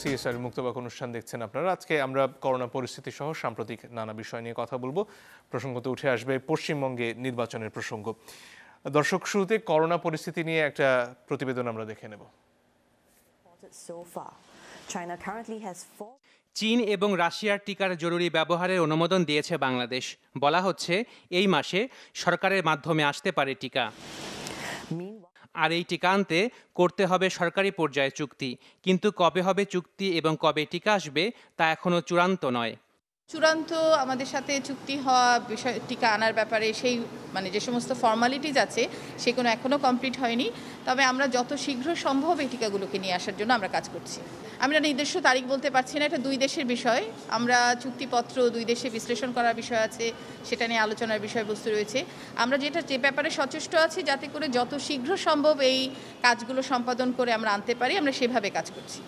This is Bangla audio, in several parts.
সিএসআর মুক্তবাক অনুষ্ঠান দেখছেন আপনারা। আজকে আমরা করোনা পরিস্থিতি সহ সাম্প্রতিক নানা বিষয় নিয়ে কথা বলবো। প্রসঙ্গত উঠে আসবে পশ্চিমবঙ্গে নির্বাচনের প্রসঙ্গ। দর্শক, শুরুতে করোনা পরিস্থিতি নিয়ে একটা প্রতিবেদন আমরা দেখে নেব। চীন এবং রাশিয়ার টিকার জরুরি ব্যবহারের অনুমোদন দিয়েছে বাংলাদেশ। বলা হচ্ছে এই মাসে সরকারের মাধ্যমে আসতে পারে টিকা। আর এই টিকা আনতে করতে হবে সরকারি পর্যায়ে চুক্তি, কিন্তু কবে হবে চুক্তি এবং কবে টিকা আসবে তা এখনো চূড়ান্ত নয়। চূড়ান্ত আমাদের সাথে চুক্তি হওয়া বিষয় টিকা আনার ব্যাপারে সেই যে সমস্ত ফর্মালিটিজ আছে সেগুলো এখনও কমপ্লিট হয়নি। তবে আমরা যত শীঘ্র সম্ভব এই টিকাগুলোকে নিয়ে আসার জন্য আমরা কাজ করছি। আমরা নির্দিষ্ট তারিখ বলতে পারছি না, এটা দুই দেশের বিষয়। আমরা চুক্তিপত্র দুই দেশে বিশ্লেষণ করার বিষয় আছে, সেটা নিয়ে আলোচনার বিষয়বস্তু রয়েছে। আমরা যে ব্যাপারে সচেষ্ট আছি যাতে করে যত শীঘ্র সম্ভব এই কাজগুলো সম্পাদন করে আমরা আনতে পারি, আমরা সেভাবে কাজ করছি।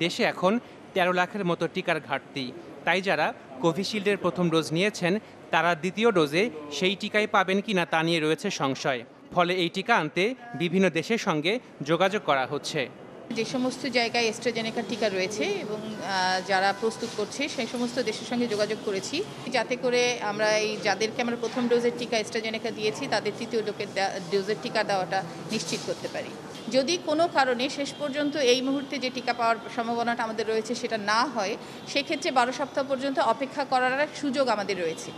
দেশে এখন 13 লাখের মতো টিকার ঘাটতি। তাই যারা কোভিশিল্ডের প্রথম ডোজ নিয়েছেন তারা দ্বিতীয় ডোজে সেই টিকাই পাবেন কিনা তা নিয়ে রয়েছে সংশয়। ফলে এই টিকা আনতে বিভিন্ন দেশের সঙ্গে যোগাযোগ করা হচ্ছে। যে সমস্ত জায়গায় অ্যাস্ট্রাজেনেকা টিকা রয়েছে এবং যারা প্রস্তুত করছে সেই সমস্ত দেশের সঙ্গে যোগাযোগ করেছি যাতে করে আমরা যাদেরকে আমরা প্রথম ডোজের টিকা অ্যাস্ট্রাজেনেকা দিয়েছি তাদের তৃতীয় ডোজের টিকা দেওয়াটা নিশ্চিত করতে পারি। যদি কোনো কারণে শেষ পর্যন্ত এই মুহূর্তে যে টিকা পাওয়ার সম্ভাবনাটা আমাদের রয়েছে সেটা না হয়, সেক্ষেত্রে 12 সপ্তাহ পর্যন্ত অপেক্ষা করার সুযোগ আমাদের রয়েছে।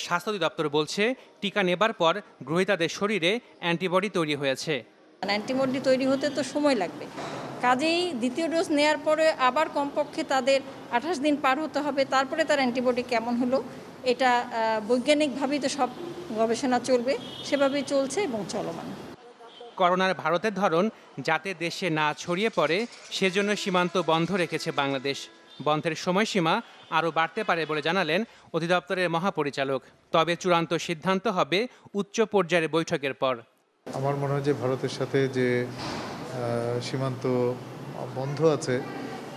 স্বাস্থ্য অধিদপ্তর বলছে টিকা নেবার পর গ্রহীতাদের শরীরে অ্যান্টিবডি তৈরি হয়েছে। অ্যান্টিবডি তৈরি হতে তো সময় লাগবে, কাজেই দ্বিতীয় ডোজ নেওয়ার পরে আবার কমপক্ষে তাদের 28 দিন পার হতে হবে, তারপরে তার অ্যান্টিবডি কেমন হলো এটা বৈজ্ঞানিকভাবেই তো সব গবেষণা চলবে, সেভাবেই চলছে এবং চলমান। করোনার ভারতের ধরন যাতে দেশে না ছড়িয়ে পড়ে সেজন্য সীমান্ত বন্ধ রেখেছে বাংলাদেশ। বন্ধের সময়সীমা আরও বাড়তে পারে বলে জানালেন অধিদপ্তরের মহাপরিচালক। তবে চূড়ান্ত সিদ্ধান্ত হবে উচ্চ পর্যায়ের বৈঠকের পর। আমার মনে হয় যে ভারতের সাথে যে সীমান্ত বন্ধ আছে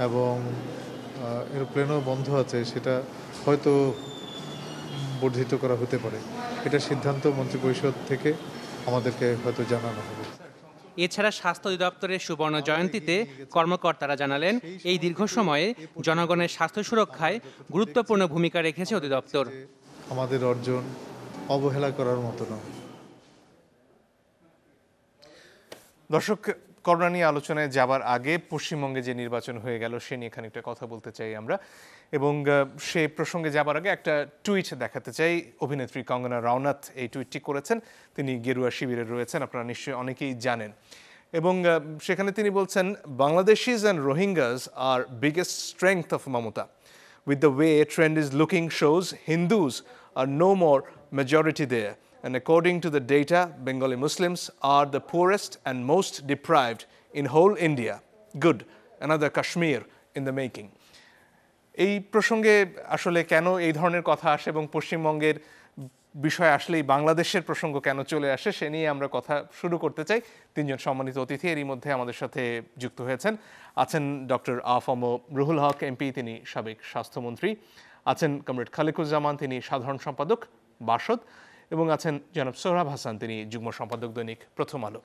এবং এরোপ্লেনও বন্ধ আছে সেটা হয়তো বর্ধিত করা হতে পারে। এটা সিদ্ধান্ত মন্ত্রিপরিষদ থেকে আমাদেরকে হয়তো জানানো হবে। এছাড়া স্বাস্থ্য অধিদপ্তরের সুবর্ণ জয়ন্তীতে কর্মকর্তারা জানালেন এই দীর্ঘ সময়ে জনগণের স্বাস্থ্য সুরক্ষায় গুরুত্বপূর্ণ ভূমিকা রেখেছে অধিদপ্তর। আমাদের অর্জন অবহেলা করার মতো নয়। দর্শক, করোনা নিয়ে আলোচনায় যাবার আগে পশ্চিমবঙ্গে যে নির্বাচন হয়ে গেল সে নিয়ে খানিকটা কথা বলতে চাই আমরা, এবং সেই প্রসঙ্গে যাবার আগে একটা টুইট দেখাতে চাই। অভিনেত্রী কঙ্গনা রাওনাত এই টুইটটি করেছেন। তিনি গেরুয়া শিবিরে রয়েছেন, আপনারা নিশ্চয়ই অনেকেই জানেন। এবং সেখানে তিনি বলছেন, Bangladeshis and Rohingyas are biggest strength of Mamata. With the way trend is looking shows Hindus are no more majority there. And according to the data, Bengali Muslims are the poorest and most deprived in whole India. Good. Another Kashmir in the making. এই প্রসঙ্গে আসলে কেন এই ধরনের কথা আসে এবং পশ্চিমবঙ্গের বিষয় আসলেই বাংলাদেশের প্রসঙ্গ কেন চলে আসে সে নিয়ে আমরা কথা শুরু করতে চাই। তিনজন সম্মানিত অতিথি এরই মধ্যে আমাদের সাথে যুক্ত হয়েছেন। আছেন ডক্টর আফম রুহুল হক এমপি, তিনি সাবেক স্বাস্থ্যমন্ত্রী। আছেন কমরেড খালিকুজ্জামান, তিনি সাধারণ সম্পাদক বাসদ। এবং আছেন জনাব সোহরাব হাসান, তিনি যুগ্ম সম্পাদক দৈনিক প্রথম আলো।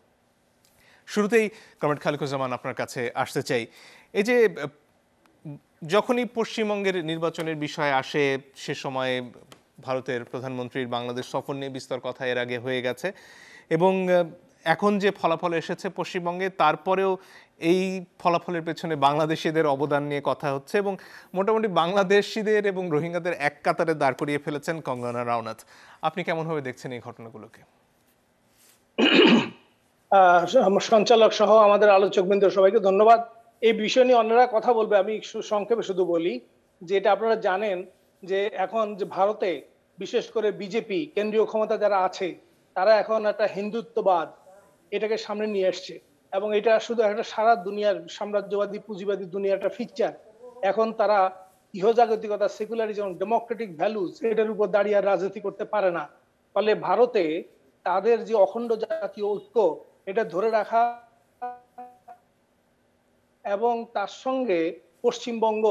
শুরুতেই কমরেড খালিকুজ্জামান আপনার কাছে আসতে চাই। এই যে যখনই পশ্চিমবঙ্গের নির্বাচনের বিষয় আসে সে সময়ে ভারতের প্রধানমন্ত্রীর বাংলাদেশ সফর নিয়ে বিস্তর কথা এর আগে হয়ে গেছে, এবং এখন যে ফলাফল এসেছে পশ্চিমবঙ্গে তারপরেও এই ফলাফলের পেছনে বাংলাদেশিদের অবদান নিয়ে কথা হচ্ছে, এবং মোটামুটি বাংলাদেশিদের এবং রোহিঙ্গাদের এক কাতারে দাঁড় করিয়ে ফেলেছেন কঙ্গনা রাওনাত। আপনি কেমনভাবে দেখছেন এই ঘটনাগুলোকে? সঞ্চালক সহ আমাদের আলোচকবৃন্দ সবাইকে ধন্যবাদ। এই বিষয় নিয়ে অন্যরা কথা বলবে, আমি সংক্ষেপে শুধু বলি যে এটা আপনারা জানেন যে এখন যে ভারতে বিশেষ করে বিজেপি কেন্দ্রীয় ক্ষমতা যারা আছে তারা এখন একটা হিন্দুত্ববাদ এটাকে সামনে নিয়ে আসছে, এবং এটা শুধু একটা সারা দুনিয়ার সাম্রাজ্যবাদী পুঁজিবাদী দুনিয়ার একটা ফিকচার। এখন তারা ইহজাগতিকতা, সেকুলারিজম, ডেমোক্রেটিক ভ্যালুজ এটার উপর দাঁড়িয়ে রাজনীতি করতে পারে না। ফলে ভারতে তাদের যে অখণ্ড জাতীয় ঐক্য এটা ধরে রাখা এবং তার সঙ্গে পশ্চিমবঙ্গ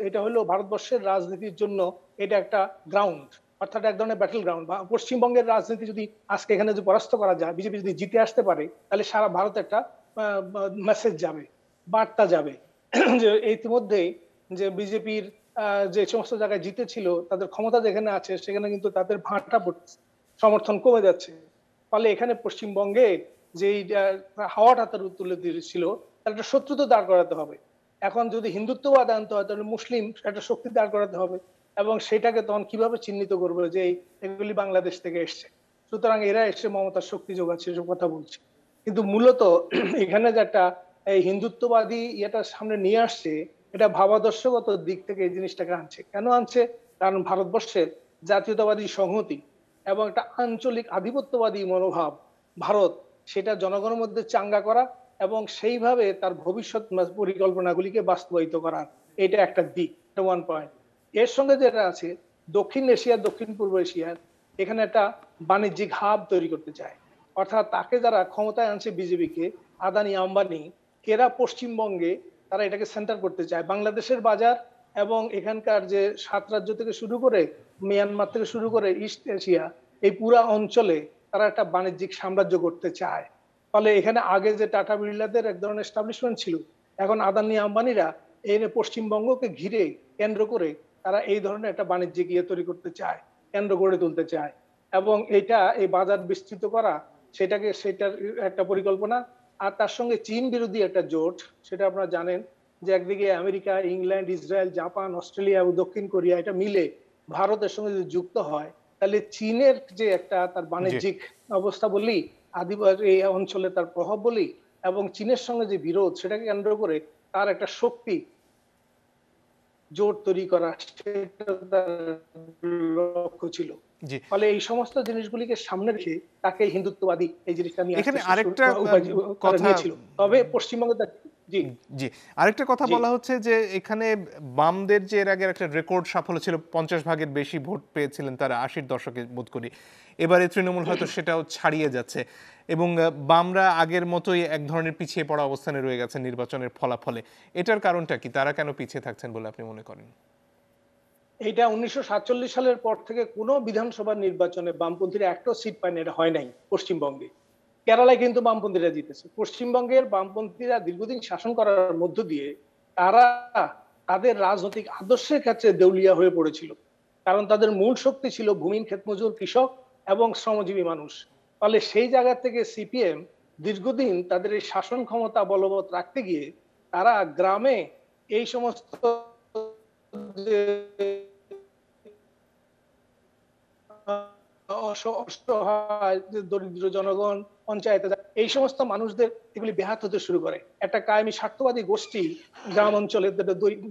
এটা হলো ভারতবর্ষের রাজনীতির জন্য এটা একটা গ্রাউন্ড, অর্থাৎ এক ধরনের ব্যাটল গ্রাউন্ড। পশ্চিমবঙ্গের রাজনীতি যদি আজকে এখানে যদি পরাস্ত করা যায়, বিজেপি যদি জিতে আসতে পারে, তাহলে সারা ভারতে একটা মেসেজ যাবে, বার্তা যাবে। যে ইতিমধ্যেই যে বিজেপির যে সমস্ত জায়গায় জিতেছিল, তাদের ক্ষমতা যেখানে আছে সেখানে কিন্তু তাদের ভাঁটা পড়ছে, সমর্থন কমে যাচ্ছে। ফলে এখানে পশ্চিমবঙ্গে যেই হাওয়াটা তার তুলে দিয়েছিল, তার একটা শত্রু তো দাঁড় করাতে হবে। এখন যদি হিন্দুত্ববাদ আনতে হয় তাহলে মুসলিম একটা শক্তি দাঁড় করাতে হবে, এবং সেটাকে তখন কিভাবে চিহ্নিত করবে যে এগুলি বাংলাদেশ থেকে এসছে, সুতরাং এরা এসে মমতার শক্তি যোগাচ্ছে, এসব কথা বলছে। কিন্তু মূলত এখানে যে একটা এই হিন্দুত্ববাদী ইয়েটা সামনে নিয়ে আসছে, এটা ভাবাদর্শগত দিক থেকে এই জিনিসটাকে আনছে। কেন আনছে? কারণ ভারতবর্ষের জাতীয়তাবাদী সংহতি এবং একটা আঞ্চলিক আধিপত্যবাদী মনোভাব ভারত, সেটা জনগণের মধ্যে চাঙ্গা করা এবং সেইভাবে তার ভবিষ্যৎ পরিকল্পনাগুলিকে বাস্তবায়িত করার, এটা একটা দিক, এটা ওয়ান পয়েন্ট। এর সঙ্গে যেটা আছে, দক্ষিণ এশিয়া দক্ষিণ পূর্ব এশিয়ার এখানে একটা বাণিজ্যিক হাব তৈরি করতে চায়। অর্থাৎ তাকে যারা ক্ষমতায় আনছে বিজেপিকে, আদানি আম্বানি, এরা পশ্চিমবঙ্গে তারা এটাকে সেন্টার করতে চায়। বাংলাদেশের বাজার এবং এখানকার যে 7 রাজ্য থেকে শুরু করে মিয়ানমার থেকে শুরু করে ইস্ট এশিয়া, এই পুরা অঞ্চলে তারা একটা বাণিজ্যিক সাম্রাজ্য করতে চায়। ফলে এখানে আগে যে টাটা বিড়লাদের এক ধরনের এস্টাবলিশমেন্ট ছিল, এখন আদানি আম্বানিরা এই পশ্চিমবঙ্গকে ঘিরে কেন্দ্র করে তারা এই ধরনের একটা বাণিজ্যিক ইয়ে তৈরি করতে চায়, কেন্দ্র গড়ে তুলতে চায়। এবং এটা এই বাজার বিস্তৃত করা, সেটার একটা পরিকল্পনা। আর তার সঙ্গে চীন বিরোধী একটা জোট, সেটা আপনারা জানেন যে একদিকে America, England, Israel, Japan, Australia এবং দক্ষিণ কোরিয়া এটা মিলে ভারতের সঙ্গে যদি যুক্ত হয়, তাহলে চীনের যে একটা তার বাণিজ্যিক অবস্থা বলি, আদিবাসী এই অঞ্চলে তার প্রভাব বলি, এবং চীনের সঙ্গে যে বিরোধ, সেটাকে কেন্দ্র করে তার একটা শক্তি জোট তৈরি করা, সেটা তার লক্ষ্য ছিল। ফলে এই সমস্ত জিনিসগুলিকে সামনে রেখে তাকে হিন্দুত্ববাদী এই জিনিসটা নিয়ে এখানে আরেকটা কথা নিয়েছিল। তবে পশ্চিমবঙ্গে জি জি আরেকটা কথা বলা হচ্ছে যে এখানে বামদের যে এর আগের একটা রেকর্ড সাফল্য ছিল, 50 ভাগের বেশি ভোট পেয়েছিলেন তারা 80-র দশকে বোধ করি, এবারে তৃণমূল হয়তো সেটাও ছাড়িয়ে যাচ্ছে এবং বামরা আগের মতোই এক ধরনের পিছিয়ে পড়া অবস্থানে রয়ে গেছে নির্বাচনের ফলাফলে। এটার কারণটা কি? তারা কেন পিছিয়ে থাকছেন বলে আপনি মনে করেন? এটা 1947 সালের পর থেকে কোনো বিধানসভা নির্বাচনে বামপন্থীরা একটাও সিট পায়নি, এটা হয় নাই পশ্চিমবঙ্গে। কেরালায় কিন্তু বামপন্থীরা জিতেছে। পশ্চিমবঙ্গের বামপন্থীরা দীর্ঘদিন শাসন করার মধ্য দিয়ে তারা তাদের রাজনৈতিক আদর্শের ক্ষেত্রে দেউলিয়া হয়ে পড়েছিল, কারণ তাদের মূল শক্তি ছিল ভূমিহীন ক্ষেতমজুর, কৃষক এবং শ্রমজীবী মানুষ। ফলে সেই জায়গা থেকে সিপিএম দীর্ঘদিন তাদের এই শাসন ক্ষমতা বলবৎ রাখতে গিয়ে তারা গ্রামে এই সমস্ত অসহায় দরিদ্র জনগণ, পঞ্চায়েতে এই সমস্ত মানুষদের এগুলি ব্যাহত হতে শুরু করে। একটা কায়েমি স্বার্থবাদী গোষ্ঠী গ্রাম অঞ্চলে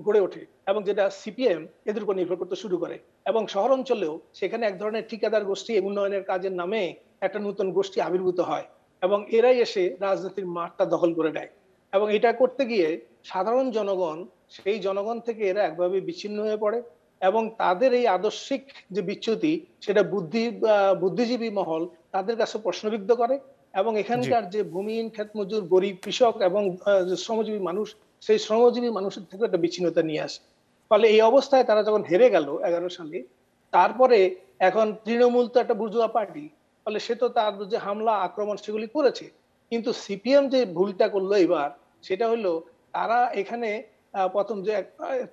গড়ে ওঠে এবং যেটা সিপিএম এদের উপর নির্ভর করতে শুরু করে। এবং শহর অঞ্চলেও সেখানে এক ধরনের ঠিকাদার গোষ্ঠী উন্নয়নের কাজের নামে একটা নতুন গোষ্ঠী আবির্ভূত হয় এবং এরাই এসে রাজনীতির মাঠটা দখল করে নেয়। এবং এটা করতে গিয়ে সাধারণ জনগণ, সেই জনগণ থেকে এরা একভাবে বিচ্ছিন্ন হয়ে পড়ে এবং তাদের এই আদর্শিক যে বিচ্যুতি, সেটা বুদ্ধিজীবী মহল তাদের কাছে প্রশ্নবিদ্ধ করে এবং এখানকার যে ভূমিহীন ক্ষেতমজুর, গরিব কৃষক এবং শ্রমজীবী মানুষ, সেই শ্রমজীবী মানুষের থেকে একটা বিচ্ছিন্নতা নিয়ে আসে। ফলে এই অবস্থায় তারা যখন হেরে গেল 11 সালে, তারপরে এখন তৃণমূল তো একটা বুর্জোয়া পার্টি, ফলে সে তো তার যে হামলা আক্রমণ সেগুলি করেছে। কিন্তু সিপিএম যে ভুলটা করলো এবার, সেটা হলো তারা এখানে প্রথম যে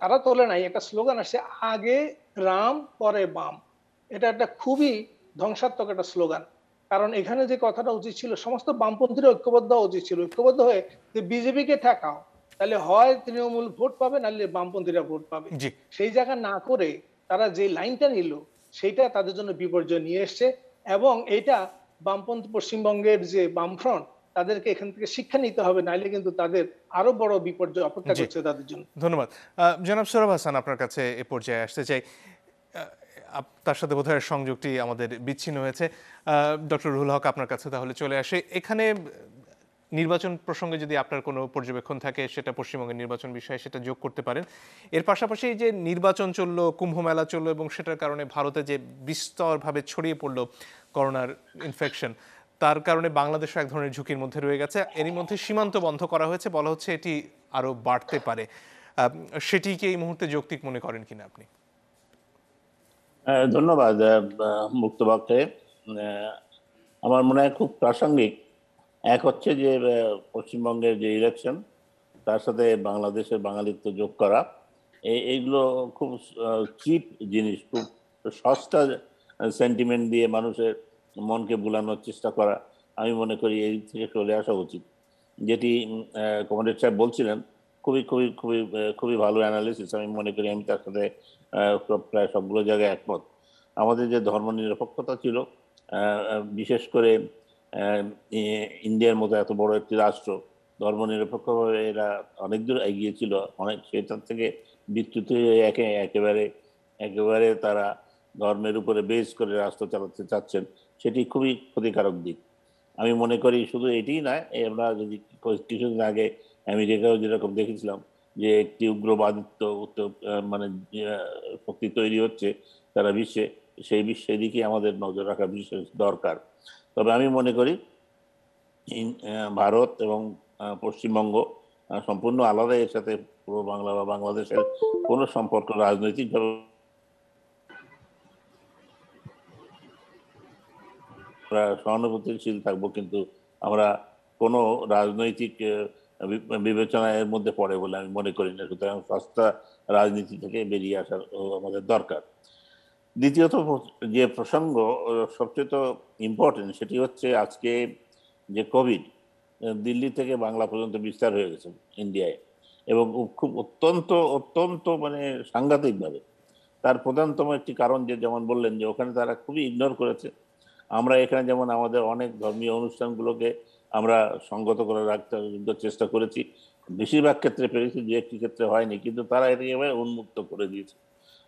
তারা তোলে নাই, একটা স্লোগান আসছে, আগে রাম পরে বাম। এটা একটা খুবই ধ্বংসাত্মক একটা স্লোগান। কারণ এখানে যে কথাটা উচিত ছিল, সমস্ত বামপন্থীরা ঐক্যবদ্ধ হওয়া উচিত ছিল, ঐক্যবদ্ধ হয়ে যে বিজেপিকে ঠেকাও, তাহলে হয় তৃণমূল ভোট পাবে, নাহলে বামপন্থীরা ভোট পাবে। সেই জায়গা না করে তারা যে লাইনটা নিল, সেইটা তাদের জন্য বিপর্যয় নিয়ে এসছে এবং এটা বামপন্থী পশ্চিমবঙ্গের যে বামফ্রন্ট, তাদেরকে এখান থেকে শিক্ষা নিতে হবে, নাইলে কিন্তু তাদের আরো বড় বিপর্যয় অপেক্ষা করছে তাদের জন্য। ধন্যবাদ। জনাব সোহরাব হাসান, আপনার কাছে এ পর্যায়ে আসতে চাই। তার সাথে বোধহয় সংযোগটি আমাদের বিচ্ছিন্ন হয়েছে। ডক্টর রুহুল হক, আপনার কাছে তাহলে চলে আসে। এখানে নির্বাচন প্রসঙ্গে যদি আপনার কোনো পর্যবেক্ষণ থাকে, সেটা পশ্চিমবঙ্গের নির্বাচন বিষয়ে, সেটা যোগ করতে পারেন। এর পাশাপাশি যে নির্বাচন চললো, কুম্ভ মেলা চললো এবং সেটার কারণে ভারতে যে বিস্তরভাবে ছড়িয়ে পড়লো করোনার ইনফেকশন, তার কারণে বাংলাদেশও এক ধরনের ঝুঁকির মধ্যে রয়ে গেছে। এরই মধ্যে সীমান্ত বন্ধ করা হয়েছে, বলা হচ্ছে এটি আরো বাড়তে পারে। সেটিকে এই মুহূর্তে যৌক্তিক মনে করেন কিনা আপনি? ধন্যবাদ মুক্তবাক্যে। আমার মনে হয় খুব প্রাসঙ্গিক। এক হচ্ছে যে পশ্চিমবঙ্গের যে ইলেকশন, তার সাথে বাংলাদেশের বাঙালিত্ব যোগ করা, এইগুলো খুব চিপ জিনিস, খুব সস্তা সেন্টিমেন্ট দিয়ে মানুষের মনকে ভুলানোর চেষ্টা করা। আমি মনে করি এই থেকে চলে আসা উচিত। যেটি কমরেড সাহেব বলছিলেন, খুবই খুবই খুবই খুবই ভালো অ্যানালিসিস। আমি মনে করি আমি তার সাথে প্রায় সবগুলো জায়গায় একমত। আমাদের যে ধর্মনিরপেক্ষতা ছিল, বিশেষ করে ইন্ডিয়ার মতো এত বড় একটি রাষ্ট্র, ধর্মনিরপেক্ষভাবে এরা অনেক দূর এগিয়ে ছিল, অনেক সেটার থেকে বিচ্যুত হয়ে একেবারে একেবারে তারা ধর্মের উপরে বেস করে রাষ্ট্র চালাতে চাচ্ছেন, সেটি খুবই ক্ষতিকারক দিক। আমি মনে করি শুধু এটিই নয়, আমরা যদি কিছুদিন আগে আমেরিকাও যেরকম দেখেছিলাম যে একটি উগ্রবাদিত্ব মানে শক্তি তৈরি হচ্ছে তারা বিশ্বে, সেই দিকে আমাদের নজর রাখা বিশেষ দরকার। তবে আমি মনে করি ভারত এবং পশ্চিমবঙ্গ সম্পূর্ণ আলাদা, এর সাথে পূর্ব বাংলা বা বাংলাদেশের কোনো সম্পর্ক রাজনৈতিকভাবে আমরা সহানুভূতিশীল থাকবো, কিন্তু আমরা কোনো রাজনৈতিক বিবেচনা এর মধ্যে পড়ে বলে আমি মনে করি না। সুতরাং সস্তা রাজনীতি থেকে বেরিয়ে আসার আমাদের দরকার। দ্বিতীয়ত যে প্রসঙ্গ সবচেয়ে তো ইম্পর্টেন্ট, সেটি হচ্ছে আজকে যে কোভিড দিল্লি থেকে বাংলা পর্যন্ত বিস্তার হয়ে গেছে ইন্ডিয়ায়, এবং খুব অত্যন্ত অত্যন্ত মানে সাংঘাতিকভাবে। তার প্রধানতম একটি কারণ যে যেমন বললেন যে ওখানে তারা খুবই ইগনোর করেছে। আমরা এখানে যেমন আমাদের অনেক ধর্মীয় অনুষ্ঠানগুলোকে আমরা সঙ্গত করে রাখতে চেষ্টা করেছি, বেশিরভাগ ক্ষেত্রে পেরেছি, যে একটি ক্ষেত্রে হয়নি, কিন্তু তারা এটাকে এবার উন্মুক্ত করে দিয়েছে।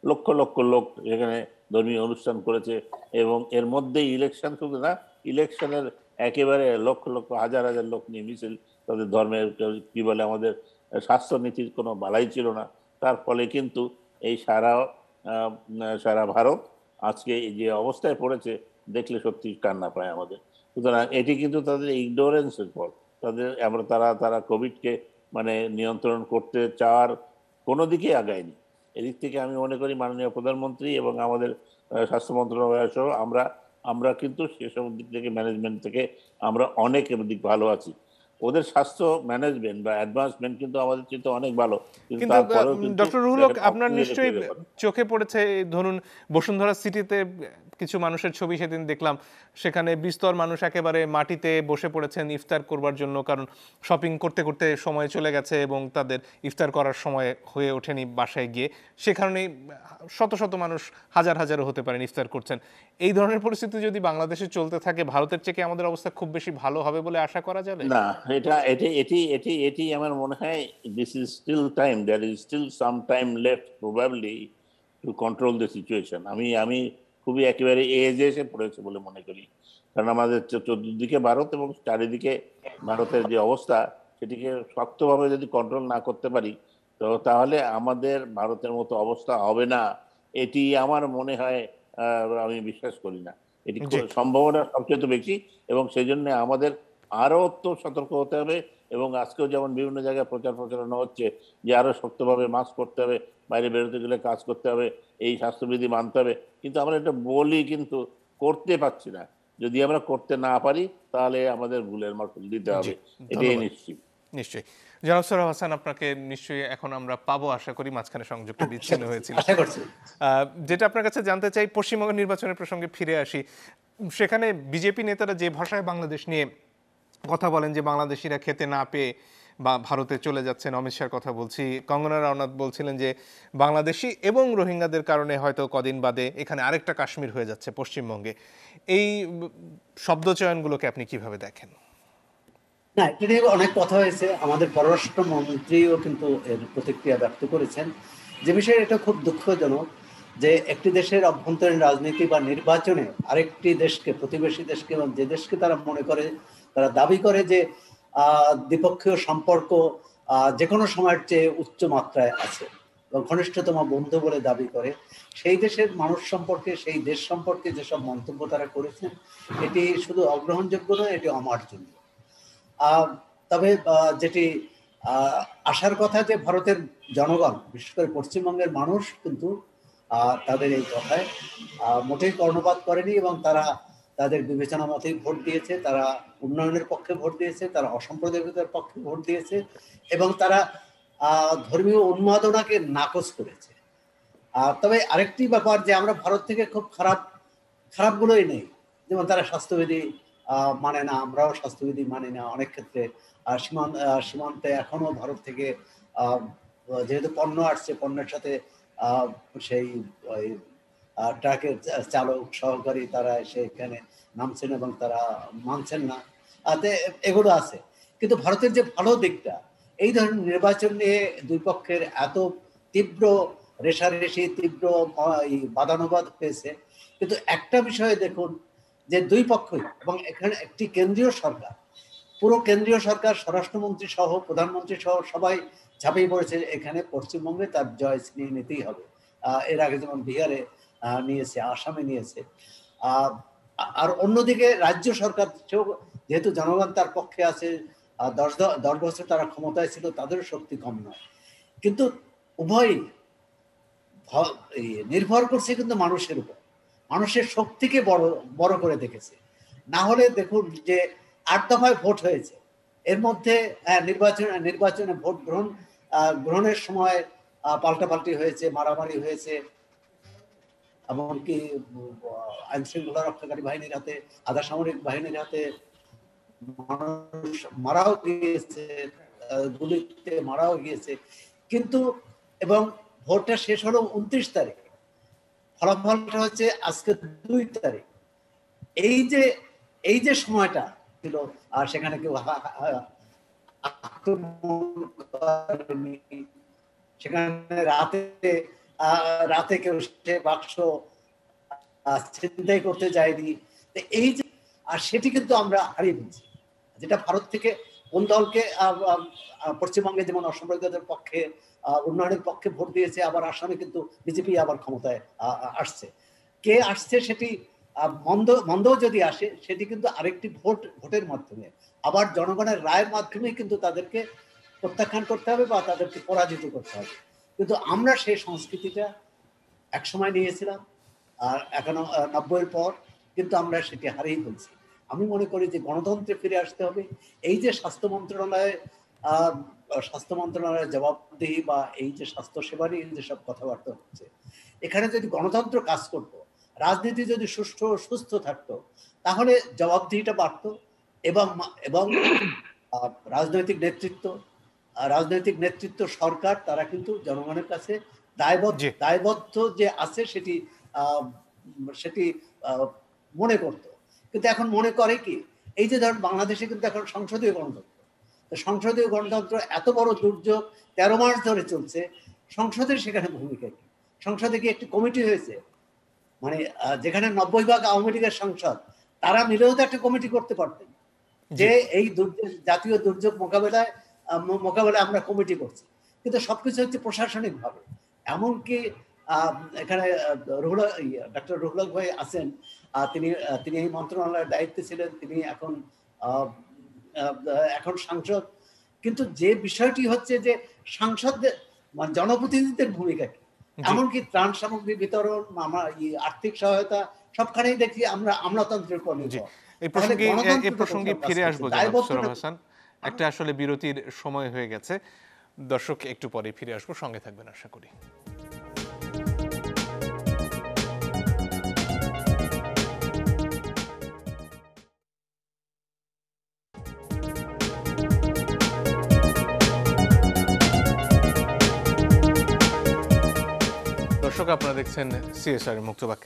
লক্ষ লক্ষ লোক এখানে ধর্মীয় অনুষ্ঠান করেছে, এবং এর মধ্যেই ইলেকশন, শুধু না, ইলেকশনের একেবারে লক্ষ লক্ষ হাজার হাজার লোক নিয়ে মিছিল, তাদের ধর্মের কি বলে আমাদের স্বাস্থ্যনীতির কোনো বালাই ছিল না। তার ফলে কিন্তু এই সারা ভারত আজকে যে অবস্থায় পড়েছে, দেখলে সত্যি কান্না পায় আমাদের। সুতরাং এটি কিন্তু তাদের ইগনোরেন্সের ফল। তারা কোভিডকে মানে নিয়ন্ত্রণ করতে চাওয়ার কোনো দিকে আগায়নি। এদিক থেকে আমি মনে করি মাননীয় প্রধানমন্ত্রী এবং আমাদের স্বাস্থ্য মন্ত্রণালয় সহ আমরা কিন্তু সেসব দিক থেকে, ম্যানেজমেন্ট থেকে আমরা অনেক দিক ভালো আছি। ওদের স্বাস্থ্য ম্যানেজমেন্ট বা অ্যাডভান্সমেন্ট কিন্তু আমাদের চেয়ে অনেক ভালো, কিন্তু তারপরেও কিন্তু ডক্টর রুহুল হক, আপনার নিশ্চয়ই চোখে পড়েছে, ধরুন বসুন্ধরা সিটিতে কিছু মানুষের ছবি সেদিন দেখলাম, সেখানে বিস্তর মানুষ একেবারে মাটিতে বসে পড়েছেন ইফতার করবার জন্য, কারণ শপিং করতে করতে সময় চলে গেছে এবং তাদের ইফতার করার সময় হয়ে ওঠেনি বাসায় গিয়ে। সে কারণেই শত শত মানুষ, হাজার হাজারও হতে পারেন, ইফতার করছেন। এই ধরনের পরিস্থিতি যদি বাংলাদেশে চলতে থাকে, ভারতের চেয়ে আমাদের অবস্থা খুব বেশি ভালো হবে বলে আশা করা যাবে না? এটি আমার মনে হয় this is still time, there is still some time left probably to control the situation. আমি খুবই একেবারে এজে এসে পড়েছে বলে মনে করি, কারণ আমাদের চতুর্দিকে ভারত এবং চারিদিকে ভারতের যে অবস্থা, সেটিকে শক্তভাবে যদি কন্ট্রোল না করতে পারি, তো তাহলে আমাদের ভারতের মতো অবস্থা হবে না, এটি আমার মনে হয়। আমি বিশ্বাস করি না, এটি সম্ভাবনা সবচেয়ে বেশি, এবং সেই জন্য আমাদের আরো তো সতর্ক হতে হবে। এবং আজকেও যেমন বিভিন্ন জায়গায় প্রচারণা হচ্ছে যে আরো শক্তভাবে মাস্ক করতে হবে, বাইরে বেরোতে গেলে কাজ করতে হবে, এই স্বাস্থ্যবিধি মানতে হবে, কিন্তু আমরা এটা বলি কিন্তু করতে পারছি না। যদি আমরা করতে না পারি, তাহলে আমাদের ভুলের মাসুল দিতে হবে, এটাই নিশ্চিত। নিশ্চয়ই। জনাব সোহরাব হাসান, আপনাকে নিশ্চয়ই এখন আমরা পাবো আশা করি, মাঝখানে সংযোগটা বিচ্ছিন্ন হয়েছিল। যেটা আপনার কাছে জানতে চাই, পশ্চিমবঙ্গ নির্বাচনের প্রসঙ্গে ফিরে আসি। সেখানে বিজেপি নেতারা যে ভাষায় বাংলাদেশ নিয়ে কথা বলেন, যে বাংলাদেশিরা খেতে না পেয়ে বা ভারতে চলে যাচ্ছেন, অমিত শাহর কথা বলছি, কঙ্গনা রানাউত বলছিলেন যে বাংলাদেশি এবং রোহিঙ্গাদের কারণে হয়তো কদিন বাদে এখানে আরেকটা কাশ্মীর হয়ে যাচ্ছে পশ্চিমবঙ্গে। এই শব্দচয়নগুলোকে আপনি কিভাবে দেখেন? না, এটা নিয়ে অনেক কথা হয়েছে, আমাদের পররাষ্ট্রমন্ত্রীও কিন্তু এর প্রতিক্রিয়া ব্যক্ত করেছেন। যে বিষয়ে এটা খুব দুঃখজনক যে একটি দেশের অভ্যন্তরীণ রাজনীতি বা নির্বাচনে আরেকটি দেশকে, প্রতিবেশী দেশকে, এবং যে দেশকে তারা মনে করে, তারা দাবি করে যে দ্বিপক্ষীয় সম্পর্ক যে কোনো সময়ের চেয়ে উচ্চ মাত্রায় আছে এবং ঘনিষ্ঠতম বন্ধু বলে দাবি করে, সেই দেশের মানুষ সম্পর্কে, সেই দেশ সম্পর্কে যেসব মন্তব্য তারা করেছেন, এটি শুধু অগ্রহণযোগ্য নয়, এটি অমার্জনীয়। তবে যেটি আশার কথা যে ভারতের জনগণ, বিশেষ করে পশ্চিমবঙ্গের মানুষ কিন্তু তাদের এই কথায় মোটেই কর্ণপাত করেনি, এবং তারা তাদের বিবেচনা মতেই ভোট দিয়েছে, তারা উন্নয়নের পক্ষে ভোট দিয়েছে, তারা অসাম্প্রদায়িকতার পক্ষে ভোট দিয়েছে, এবং তারা ধর্মীয় উন্মাদনাকে নাকচ করেছে। তবে আরেকটি ব্যাপার, যে আমরা ভারত থেকে খুব খারাপগুলোই নেই, যেমন তারা স্বাস্থ্যবিধি মানে না, আমরাও স্বাস্থ্যবিধি মানি না অনেক ক্ষেত্রে। সীমান্তে এখনো ভারত থেকে যেহেতু পণ্য আসছে, পণ্যের সাথে সেই ট্রাকের চালক সহকারী তারা সেখানে নামছেন এবং তারা মানছেন না, এগুলো আছে। কিন্তু ভারতের যে ভালো দিকটা, এই ধরনের নির্বাচন নিয়ে দুই পক্ষের এত তীব্র রেষারেষি, তীব্র বাদানুবাদ হয়েছে, কিন্তু একটা বিষয়ে দেখুন যে দুই পক্ষই, এবং এখানে একটি কেন্দ্রীয় সরকার, পুরো কেন্দ্রীয় সরকার, স্বরাষ্ট্রমন্ত্রী সহ প্রধানমন্ত্রী সহ সবাই ঝাঁপিয়ে পড়েছে এখানে পশ্চিমবঙ্গে তার জয় ছিনিয়ে নিতেই হবে। এর আগে যেমন বিহারে নিয়েছে, আসামে নিয়েছে। আর অন্যদিকে রাজ্য সরকার যেহেতু জনগণ তার পক্ষে আছে, 10 বছর তারা ক্ষমতায় ছিল, তাদেরও শক্তি কম নয়, কিন্তু উভয়ই নির্ভর করছে কিন্তু মানুষের উপর, মানুষের শক্তিকে বড় করে দেখেছে। না হলে দেখুন যে 8 দফায় ভোট হয়েছে, এর মধ্যে নির্বাচনে ভোট গ্রহণের সময় পাল্টাপাল্টি হয়েছে, মারামারি হয়েছে, এমনকি আইন শৃঙ্খলা রক্ষাকারী বাহিনীর হাতে, আধা সামরিক বাহিনীর হাতে মানুষ মারাও গিয়েছে, গুলিতে মারাও গিয়েছে। কিন্তু এবং ভোটটা শেষ হলো 29 তারিখ, ফলাফলটা হচ্ছে আজকে 2 তারিখ। এই যে সময়টা ছিল, আর সেখানে কেউ সেখানে রাতে কেউ সে বাক্স ছিনতাই করতে যায়নি। এই যে, আর সেটি কিন্তু আমরা হারিয়ে ফেলছি, যেটা ভারত থেকে কোন দলকে পশ্চিমবঙ্গে যেমন অসাম্প্রদায়িকতার পক্ষে, উন্নয়নের পক্ষে ভোট দিয়েছে, আবার আসামে কিন্তু বিজেপি আবার ক্ষমতায় আসছে। কে আসছে সেটি মন্দ যদি আসে, সেটি কিন্তু আরেকটি ভোটের মাধ্যমে, আবার জনগণের রায়ের মাধ্যমে কিন্তু তাদেরকে প্রত্যাখ্যান করতে হবে বা তাদেরকে পরাজিত করতে হবে। কিন্তু আমরা সেই সংস্কৃতিটা একসময় নিয়েছিলাম, আর 91 পর কিন্তু আমরা সেটি হারিয়ে ফেলছি। আমি মনে করি যে গণতন্ত্রে ফিরে আসতে হবে। এই যে স্বাস্থ্য মন্ত্রণালয়ের জবাবদিহি বা এই যে স্বাস্থ্যসেবা নিয়ে যেসব কথাবার্তা হচ্ছে, এখানে যদি গণতন্ত্র কাজ করতো, রাজনীতি যদি সুষ্ঠু সুস্থ থাকতো, তাহলে জবাবদিহিটা বাড়তো, এবং রাজনৈতিক নেতৃত্ব সরকার, তারা কিন্তু জনগণের কাছে দায়বদ্ধ যে আছে সেটি মনে করত। কিন্তু এখন মনে করে কি, এই যে ধর বাংলাদেশে কিন্তু এখন সংসদীয় গণতন্ত্র, তো সংসদীয় গণতন্ত্র এত বড় দুর্যোগ 13 মাস ধরে চলছে, সংসদের সেখানে ভূমিকা কি? সংসদে কি একটি কমিটি হয়েছে? মানে যেখানে 90% আওয়ামী লীগের সংসদ, তারা মিলেও তো একটা কমিটি করতে পারতেন, যে এই জাতীয় দুর্যোগ মোকাবেলায় আমরা কমিটি করছি। কিন্তু সবকিছু হচ্ছে প্রশাসনিক ভাবে। এমনকি এখানে ডক্টর রুহুল হক ভাই আছেন, তিনি এই মন্ত্রণালয়ের দায়িত্বে ছিলেন, তিনি এখন সাংসদ। কিন্তু যে বিষয়টি হচ্ছে যে সাংসদদের জনপ্রতিনিধিদের ভূমিকা কি, এমনকি ত্রাণ সামগ্রী বিতরণ, আর্থিক সহায়তা, সবখানেই দেখি আমরা আমলাতন্ত্রের উপর নির্ভর। এই প্রসঙ্গে ফিরে আসবো সোহরাব হাসান, একটা আসলে বিরতির সময় হয়ে গেছে। দর্শক, একটু পরে ফিরে আসবো, সঙ্গে থাকবেন আশা করি। দর্শক, আপনারা দেখছেন সিএসআর মুক্তবাক।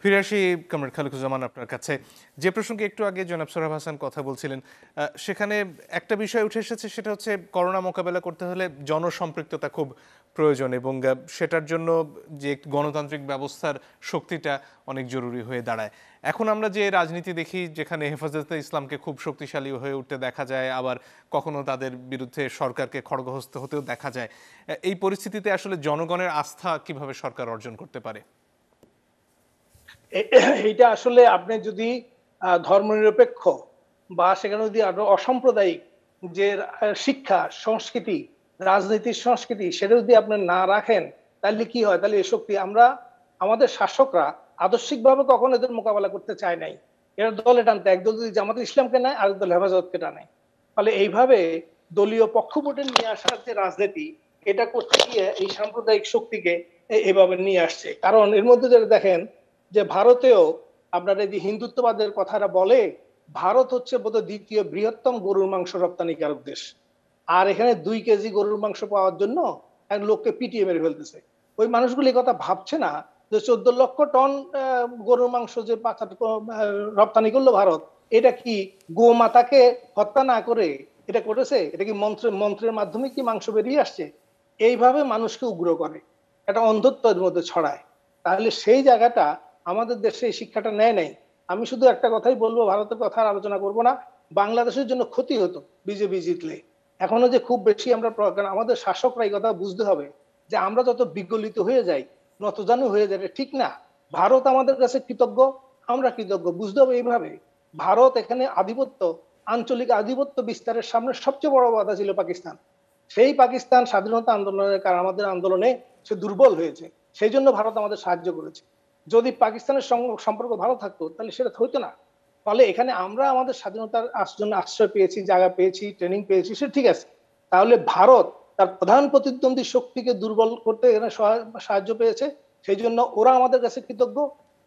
ফিরে আসি কমরেড খালিকুজ্জামান আপনার কাছে। যে প্রসঙ্গে একটু আগে জনাব সোহরাব হাসান কথা বলছিলেন, সেখানে একটা বিষয় উঠে এসেছে, সেটা হচ্ছে করোনা মোকাবেলা করতে হলে জনসম্পৃক্ততা খুব প্রয়োজন, এবং সেটার জন্য যে গণতান্ত্রিক ব্যবস্থার শক্তিটা অনেক জরুরি হয়ে দাঁড়ায়। এখন আমরা যে রাজনীতি দেখি, যেখানে হেফাজতে ইসলামকে খুব শক্তিশালী হয়ে উঠতে দেখা যায়, আবার কখনো তাদের বিরুদ্ধে সরকারকে খড়গহস্ত হতেও দেখা যায়, এই পরিস্থিতিতে আসলে জনগণের আস্থা কিভাবে সরকার অর্জন করতে পারে? এইটা আসলে আপনি যদি ধর্মনিরপেক্ষ বা সেখানে যদি অসাম্প্রদায়িক যে শিক্ষা সংস্কৃতি, রাজনীতির সংস্কৃতি, সেটা যদি আপনি না রাখেন, তাহলে কি হয়? তাহলে এই শক্তি আমাদের শাসকরা আদর্শিকভাবে কখনো এদের মোকাবেলা করতে চায় নাই। এরা দলে টানতে, একদল যদি জামাতে ইসলামকে নেয় আরেক দল হেফাজতকে টানে। ফলে এইভাবে দলীয় পক্ষপটে নিয়ে আসার যে রাজনীতি, এটা করতে গিয়ে এই সাম্প্রদায়িক শক্তিকে এভাবে নিয়ে আসছে। কারণ এর মধ্যে যেটা দেখেন যে ভারতেও আপনার এই যে হিন্দুত্ববাদের কথাটা বলে, ভারত হচ্ছে বোধহয় দ্বিতীয় বৃহত্তম গরুর মাংস রপ্তানিকারক দেশ। আর এখানে 2 কেজি গরুর মাংস পাওয়ার জন্য এক লোককে পিটিয়ে মেরে ফেলতেছে। ওই মানুষগুলো এই কথা ভাবছে না যে 14 লক্ষ টন গরুর মাংস যে রপ্তানি করলো ভারত, এটা কি গোমাতাকে হত্যা না করে এটা করেছে? এটা কি মন্ত্রের মাধ্যমে কি মাংস বেরিয়ে আসছে? এইভাবে মানুষকে উগ্র করে, একটা অন্ধত্বের মধ্যে ছড়ায়। তাহলে সেই জায়গাটা আমাদের দেশে এই শিক্ষাটা নেয় নাই। আমি শুধু একটা কথাই বলবো, ভারতের কথা আর আলোচনা করবো না। বাংলাদেশের জন্য ক্ষতি হতো বিজেপি জিতলে। এখনো যে খুব বেশি আমরা, কারণ আমাদের শাসকরা এই কথা বুঝতে হবে যে আমরা যত বিগলিত হয়ে যাই, নতজানু হয়ে যায়, এটা ঠিক না। ভারত আমাদের কাছে কৃতজ্ঞ, আমরা কৃতজ্ঞ, বুঝতে হবে এইভাবে। ভারত এখানে আধিপত্য, আঞ্চলিক আধিপত্য বিস্তারের সামনে সবচেয়ে বড় বাধা ছিল পাকিস্তান। সেই পাকিস্তান স্বাধীনতা আন্দোলনের কারণে আমাদের আন্দোলনে সে দুর্বল হয়েছে, সেই জন্য ভারত আমাদের সাহায্য করেছে। যদি পাকিস্তানের সম্পর্ক ভালো থাকতো তাহলে সেটা হইতো না। ফলে এখানে আমরা আমাদের স্বাধীনতার জন্য আশ্রয় পেয়েছি, জায়গা পেয়েছি, ট্রেনিং পেয়েছি, সে ঠিক আছে। তাহলে ভারত তার প্রধান প্রতিদ্বন্দ্বী শক্তিকে দুর্বল করতে এখানে সাহায্য পেয়েছে, সেই জন্য ওরা আমাদের কাছে কৃতজ্ঞ।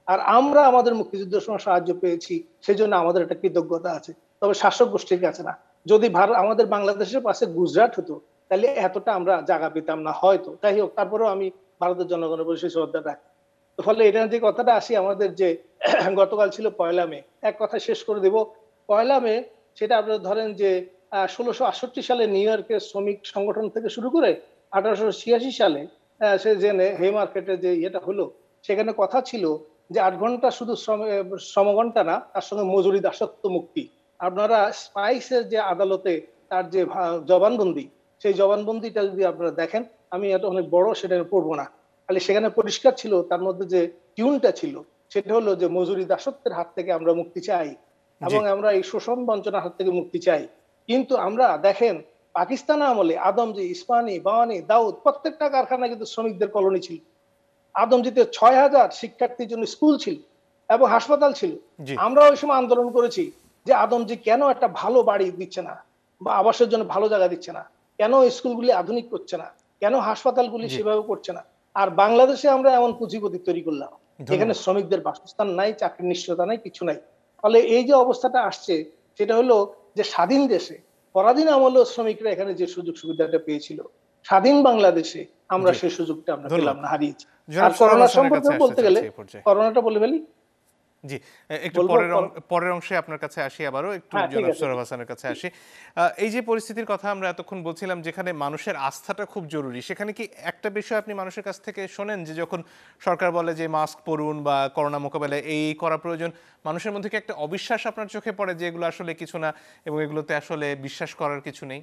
আর আমরা আমাদের মুক্তিযুদ্ধের সময় সাহায্য পেয়েছি, সেই জন্য আমাদের একটা কৃতজ্ঞতা আছে। তবে শাসক গোষ্ঠীর কাছে না। যদি ভারত আমাদের বাংলাদেশের পাশে গুজরাট হতো তাহলে এতটা আমরা জায়গা পেতাম না হয়তো। যাই হোক, তারপরেও আমি ভারতের জনগণের প্রতি শ্রদ্ধা রাখি। তো ফলে এটা যে কথাটা আসি, আমাদের যে গতকাল ছিল 1 মে, এক কথা শেষ করে দেব। 1 মে সেটা আপনারা ধরেন যে 1668 সালে নিউ ইয়র্কের শ্রমিক সংগঠন থেকে শুরু করে 1886 সালে সে জেনে হে মার্কেটে যে ইয়েটা হলো, সেখানে কথা ছিল যে 8 ঘন্টা শুধু শ্রমঘন্টা না, তার সঙ্গে মজুরি দাসত্ব মুক্তি। আপনারা স্পাইসের যে আদালতে তার যে জবানবন্দি, সেই জবানবন্দিটা যদি আপনারা দেখেন, আমি এটা অনেক বড়, সেটা পড়বো না, খালি সেখানে পরিষ্কার ছিল তার মধ্যে যে টিউনটা ছিল সেটা হলো যে মজুরি দাসত্বের হাত থেকে আমরা মুক্তি চাই এবং আমরা এই শোষণ বঞ্চনার হাত থেকে মুক্তি চাই। কিন্তু আমরা দেখেন পাকিস্তান আমলে আদমজি, ইস্পানি, বাওয়ানি, দাউদ প্রত্যেকটা কারখানা কিন্তু শ্রমিকদের কলোনি ছিল। আদমজিতে 6000 শিক্ষার্থীর জন্য স্কুল ছিল এবং হাসপাতাল ছিল। আমরা ওই সময় আন্দোলন করেছি যে আদমজি কেন একটা ভালো বাড়ি দিচ্ছে না বা আবাসের জন্য ভালো জায়গা দিচ্ছে না, কেন স্কুলগুলি আধুনিক করছে না, কেন হাসপাতালগুলি সেভাবে করছে না। আর বাংলাদেশে আমরা এমন পুঁজিপতি তৈরি করলাম, এখানে শ্রমিকদের বাসস্থান নাই, চাকরির নিশ্চয়তা নাই, কিছু নাই। ফলে এই যে অবস্থাটা আসছে সেটা হলো যে স্বাধীন দেশে পরাধীন আমলেও শ্রমিকরা এখানে যে সুযোগ সুবিধাটা পেয়েছিল, স্বাধীন বাংলাদেশে আমরা সেই সুযোগটা আমরা পেলাম না, হারিয়েছি। আর করোনা সম্পর্কে বলতে গেলে, করোনাটা বলে ফেলি। জি, একটু পরের অংশে আপনার কাছে আসি, আবারও একটু জনাব সোহরাব হাসানের কাছে আসি। এই যে পরিস্থিতির কথা আমরা এতক্ষণ বলছিলাম, যেখানে মানুষের আস্থাটা খুব জরুরি, সেখানে কি একটা বিষয় আপনি মানুষের কাছ থেকে শোনেন যে যখন সরকার বলে যে মাস্ক পরুন বা করোনা মোকাবেলায় এই করা প্রয়োজন, মানুষের মধ্যে কি একটা অবিশ্বাস আপনার চোখে পড়ে যে এগুলো আসলে কিছু না এবং এগুলোতে আসলে বিশ্বাস করার কিছু নেই?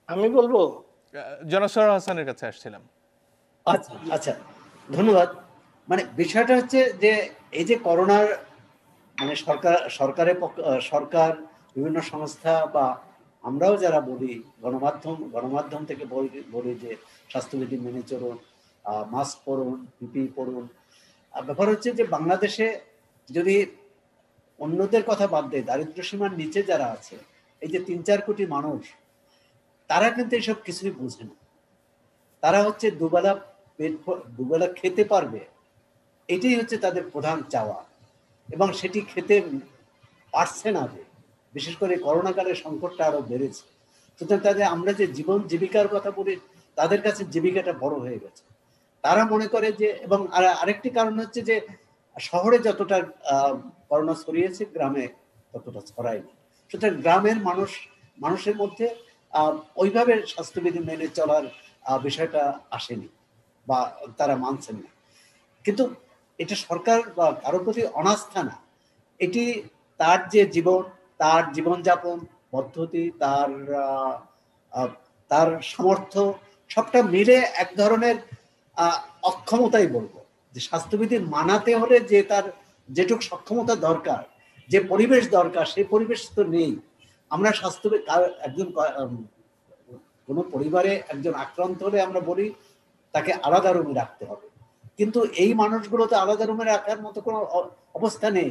আমি বলবো, জনাব সোহরাব হাসানের কাছে আসছিলাম। আচ্ছা আচ্ছা, ধন্যবাদ। মানে বিষয়টা হচ্ছে যে এই যে করোনার মানে সরকার বিভিন্ন সংস্থা বা আমরাও যারা বলি, গণমাধ্যম থেকে বলি যে স্বাস্থ্যবিধি মেনে চলুন, মাস্ক পরুন, পিপি পরুন। ব্যাপার হচ্ছে যে বাংলাদেশে যদি অন্যদের কথা বাদ দেয়, দারিদ্র্য সীমার নিচে যারা আছে, এই যে 3-4 কোটি মানুষ, তারা কিন্তু এইসব কিছুই বুঝে না। তারা হচ্ছে দুবেলা খেতে পারবে, এটাই হচ্ছে তাদের প্রধান চাওয়া, এবং সেটি খেতে পারছে না। যে বিশেষ করে করোনাকালের সংকটটা আরো বেড়েছে, সুতরাং তাদের আমরা যে জীবিকার কথা বলি, তাদের কাছে জীবিকাটা বড় হয়ে গেছে। তারা মনে করে যে, এবং আরেকটি কারণ হচ্ছে যে শহরে যতটা করোনা ছড়িয়েছে, গ্রামে ততটা ছড়ায়নি। সুতরাং গ্রামের মানুষের মধ্যে ওইভাবে স্বাস্থ্যবিধি মেনে চলার বিষয়টা আসেনি বা তারা মানছেন না। কিন্তু এটা সরকার বা কারোর প্রতি অনাস্থা না, এটি তার যে তার জীবনযাপন পদ্ধতি, তার সামর্থ্য, সবটা মিলে এক ধরনের অক্ষমতাই বলবো। যে স্বাস্থ্যবিধি মানাতে হলে যে তার যেটুকু সক্ষমতা দরকার, যে পরিবেশ দরকার, সেই পরিবেশ তো নেই। আমরা কোনো পরিবারে একজন আক্রান্ত হলে আমরা বলি তাকে আলাদা রুমে রাখতে হবে, কিন্তু এই মানুষগুলো তো আলাদা রুমে রাখার মতো কোনো অবস্থা নেই।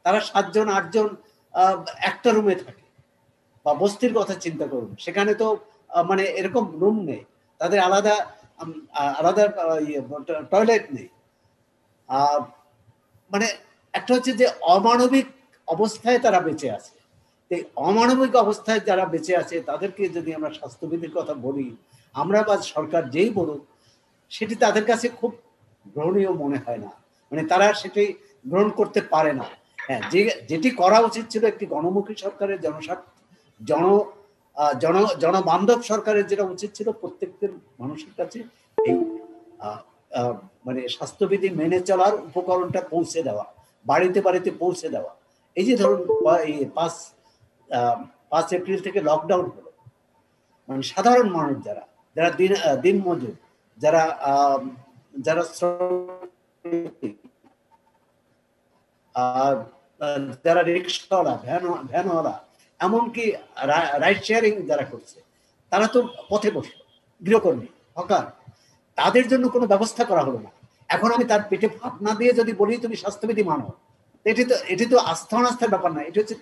তারা 7 জন 8 জন একটা রুমে থাকে। বা বস্তির কথা চিন্তা করুন, সেখানে তো মানে এরকম রুম নেই, তাদের আলাদা আলাদা টয়লেট নেই। মানে একটা হচ্ছে যে অমানবিক অবস্থায় তারা বেঁচে আছে। এই অমানবিক অবস্থায় যারা বেঁচে আছে তাদেরকে যদি আমরা স্বাস্থ্যবিধির কথা বলি, আমরা বা সরকার যেই বলুক, সেটি তাদের কাছে খুব গ্রহণীয় মনে হয় না, মানে তারা সেটি গ্রহণ করতে পারে না। হ্যাঁ, যেটি করা উচিত ছিল একটি গণমুখী সরকারের জনবান্ধব সরকারের, যেটা উচিত ছিল প্রত্যেকটা মানুষের কাছে এই মানে স্বাস্থ্যবিধি মেনে চলার উপকরণটা পৌঁছে দেওয়া, বাড়িতে বাড়িতে পৌঁছে দেওয়া। এই যে ধরুন 5 এপ্রিল থেকে লকডাউন হলো, মানে সাধারণ মানুষ যারা দিন মজুর, যারা যারা রিক্সাওয়ালা, ভ্যানওয়ালা, এমনকি রাইড শেয়ারিং যারা করছে, তারা তো পথে বসলো, গৃহকর্মী, হকার, তাদের জন্য কোনো ব্যবস্থা করা হলো না। এখন আমি তার পেটে ভাত না দিয়ে যদি বলি তুমি স্বাস্থ্যবিধি মানো, এটি তো আস্থা অনাস্থার ব্যাপার না, এটি হচ্ছে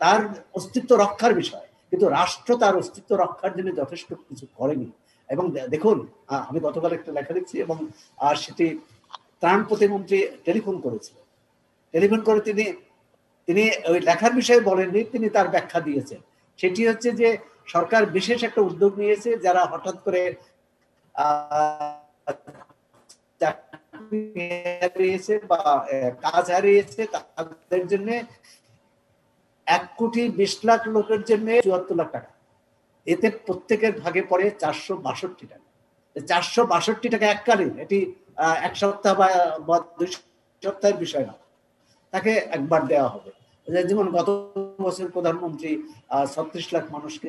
তার অস্তিত্ব রক্ষার বিষয়। কিন্তু রাষ্ট্র তার অস্তিত্ব রক্ষার জন্য যথেষ্ট কিছু করেনি। এবং দেখুন, আমি গতকাল একটা লেখা লিখছি এবং সেটি ত্রাণ প্রতিমন্ত্রী টেলিফোন করেছিলেন। টেলিফোন করে তিনি ওই লেখার বিষয়ে বলেননি, তিনি তার ব্যাখ্যা দিয়েছেন। সেটি হচ্ছে যে সরকার বিশেষ একটা উদ্যোগ নিয়েছে, যারা হঠাৎ করে হারিয়েছে বা কাজ হারিয়েছে তাদের জন্য 1,20,00,000 লোকের জন্য 74 লাখ টাকা, এতে প্রত্যেকের ভাগে পড়ে 462 টাকা। 462 টাকা এককালীন, এটি এক সপ্তাহ বা 2 সপ্তাহের বিষয় না, তাকে একবার দেওয়া হবে। যেমন গত বছর প্রধানমন্ত্রী 36 লাখ মানুষকে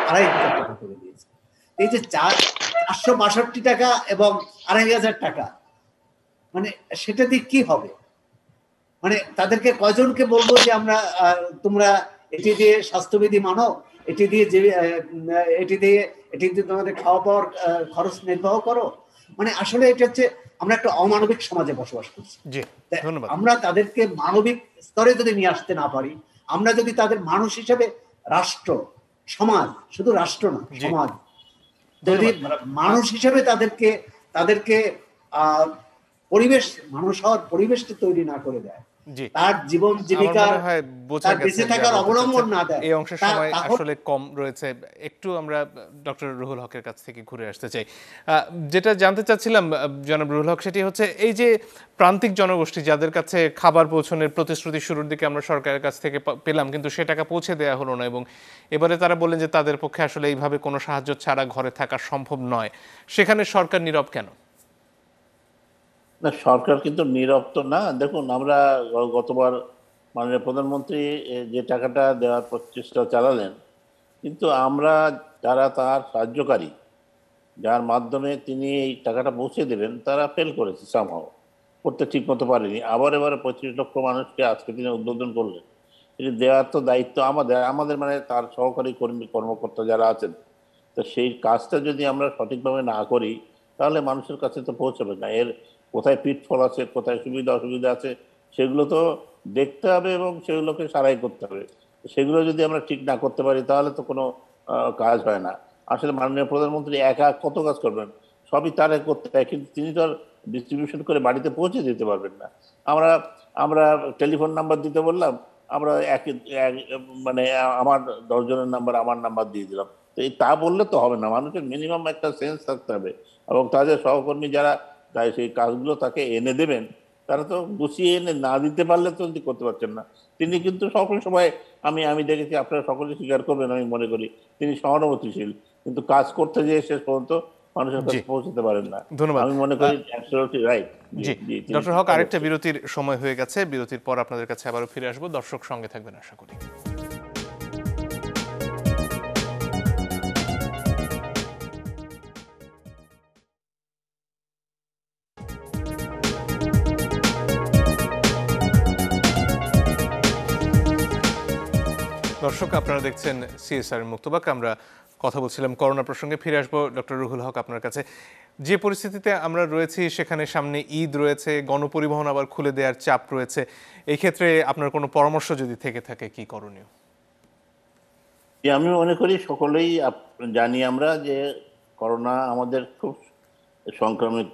2,500 টাকা করে দিয়েছে। এই যে 462 টাকা এবং 2,500 টাকা, মানে সেটা দিয়ে কি হবে? মানে তাদেরকে কয়জনকে বলবো যে তোমরা এটি দিয়ে স্বাস্থ্যবিধি মানো, এটি দিয়ে তোমাদের খাওয়া পাওয়ার খরচ নির্বাহ করো? মানে আসলে এটা হচ্ছে আমরা একটা অমানবিক সমাজে বসবাস করছি। আমরা তাদেরকে মানবিক স্তরে যদি নিয়ে আসতে না পারি, আমরা যদি তাদের মানুষ হিসেবে রাষ্ট্র, সমাজ, শুধু রাষ্ট্র না, সমাজ, যদি মানুষ হিসেবে তাদেরকে পরিবেশ, মানুষ হওয়ার পরিবেশটা তৈরি না করে দেয়, তার জীবন জীবিকা, তার বেঁচে থাকার অবলম্বন না দেয়, এই অংশের সময় আসলে কম রয়েছে। একটু আমরা ডক্টর রুহুল হকের কাছ থেকে ঘুরে আসতে চাই। যেটা জানতে চাচ্ছিলাম জনাব রুহুল হক, সেটি হচ্ছে এই যে প্রান্তিক জনগোষ্ঠী যাদের কাছে খাবার পৌঁছানোর প্রতিশ্রুতি শুরুর দিকে আমরা সরকারের কাছ থেকে পেলাম, কিন্তু সে টাকা পৌঁছে দেওয়া হলো না, এবং এবারে তারা বললেন যে তাদের পক্ষে আসলে এইভাবে কোনো সাহায্য ছাড়া ঘরে থাকা সম্ভব নয়, সেখানে সরকার নীরব কেন? না, সরকার কিন্তু নীরব তো না। দেখুন, আমরা গতবার মাননীয় প্রধানমন্ত্রী যে টাকাটা দেওয়ার প্রচেষ্টা চালালেন, কিন্তু আমরা যারা তার সাহায্যকারী, যার মাধ্যমে তিনি এই টাকাটা পৌঁছে দেবেন, তারা ফেল করেছে, সামহাও করতে ঠিক মতো পারেনি। আবার এবারে 25 লক্ষ মানুষকে আজকে তিনি উদ্বোধন করলেন। এটি দেওয়ার তো দায়িত্ব আমাদের মানে তার সহকারী কর্মকর্তা যারা আছেন। তো সেই কাজটা যদি আমরা সঠিকভাবে না করি, তাহলে মানুষের কাছে তো পৌঁছাবে না। এর কোথায় পিটফল আছে, কোথায় সুবিধা অসুবিধা আছে, সেগুলো তো দেখতে হবে এবং সেগুলোকে সারাই করতে হবে। সেগুলো যদি আমরা ঠিক না করতে পারি, তাহলে তো কোনো কাজ হয় না। আসলে মাননীয় প্রধানমন্ত্রী একা কত কাজ করবেন, সবই তারা করতে হয়, কিন্তু তিনি তো আর ডিস্ট্রিবিউশন করে বাড়িতে পৌঁছে দিতে পারবেন না। আমরা টেলিফোন নাম্বার দিতে বললাম, আমরা মানে আমার 10 জনের নাম্বার, আমার নাম্বার দিয়ে দিলাম। তো তা বললে তো হবে না, মানুষের মিনিমাম একটা সেন্স থাকতে হবে, এবং তাদের সহকর্মী যারা তাই সেই কাজগুলো তাকে এনে দেবেন, তারা তো গুছিয়ে এনে না দিতে পারলে তো করতে পারছেন না। তিনি কিন্তু সকল সময় আমি দেখেছি, আপনারা সকলে স্বীকার করবেন আমি মনে করি, তিনি সহানুভূতিশীল, কিন্তু কাজ করতে যেয়ে শেষ পর্যন্ত মানুষের কাছে পৌঁছতে পারেন না। ধন্যবাদ, আমি মনে করি অ্যাবসলিউটলি রাইট। জি ডক্টর হক, আরেকটা বিরতির সময় হয়ে গেছে, বিরতির পর আপনাদের কাছে আবারও ফিরে আসবো। দর্শক সঙ্গে থাকবেন আশা করি। দর্শক, আপনারা দেখছেন সিএসআর মুক্তবাক। আমরা কথা বলছিলাম করোনা প্রসঙ্গে। ফিরে আসবো ডক্টর রুহুল হক আপনার কাছে। যে পরিস্থিতিতে আমরা রয়েছি সেখানে সামনে ঈদ রয়েছে, গণপরিবহন আবার খুলে দেওয়ার চাপ রয়েছে, এই ক্ষেত্রে আপনার কোনো পরামর্শ যদি থেকে থাকে কি করণীয়? আমি মনে করি সকলেই জানি আমরা যে করোনা আমাদের খুব সংক্রামিত